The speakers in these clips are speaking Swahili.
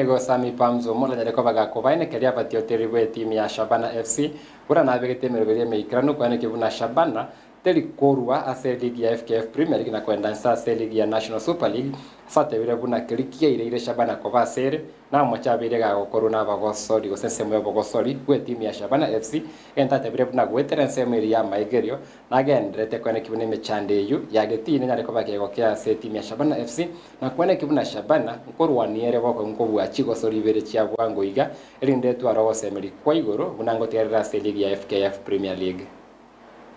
Ego Sami Pamzo mola nyareko bagakobaine keria batio teribwe timu ya Shabana FC ura nabegete mereberie meikranu kwane kivuna Shabana teli korwa ase ligi ya FKF Premier League na kwenda sasa ligi ya National Super League sate bire buna klikia ile Shabana koba sere na mocha bire ga koruna bagosori gosense mo bagosori kwe timu ya Shabana FC entate bire buna gweterense meri ya maigerio na gendrete kwane kivune mechande yu yagetine nyareko bagego kya ase timu ya Shabana FC na kwane kivuna Shabana nkorwa niere boko nkobu achigo sori bere chia bwango iga elinde tu arose meri kwa igoro bunango terera ase ligi ya FKF Premier League.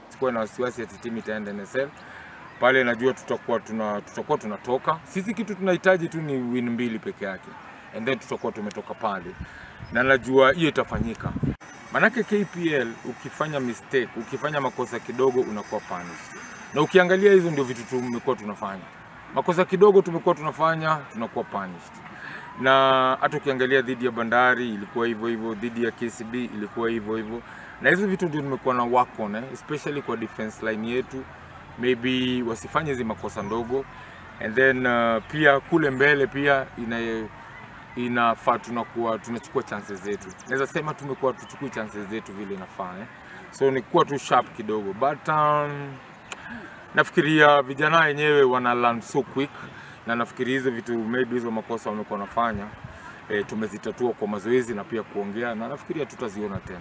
Sikuwa na wasiwasi ati timu itaenda NSL. Pale najua tutakuwa tunatoka. Sisi kitu tunahitaji tu ni win mbili peke yake. And then tutakuwa tumetoka pale. Na najua hiyo itafanyika. Manake KPL ukifanya mistake, ukifanya makosa kidogo unakuwa punished. Na ukiangalia hizo ndio vitu tumekuwa tunafanya. Makosa kidogo tumekuwa tunafanya, tunakuwa punished. Na hata ukiangalia dhidi ya Bandari ilikuwa hivyo hivyo, dhidi ya KCB ilikuwa hivyo hivyo. Na hizo vitu ndio nimekuwa na work on, especially kwa defense line yetu, maybe wasifanye hizo makosa ndogo. And then pia kule mbele pia inafaa tunachukua chances zetu. Naweza sema tumekuwa tuchukui chances zetu vile inafaa. So ni kuwa tu sharp kidogo, but nafikiria vijana wenyewe wana learn so quick, na nafikiri hizo vitu maybe hizo makosa wamekuwa wanafanya tumezitatua kwa mazoezi na pia kuongea, na nafikiria tutaziona tena.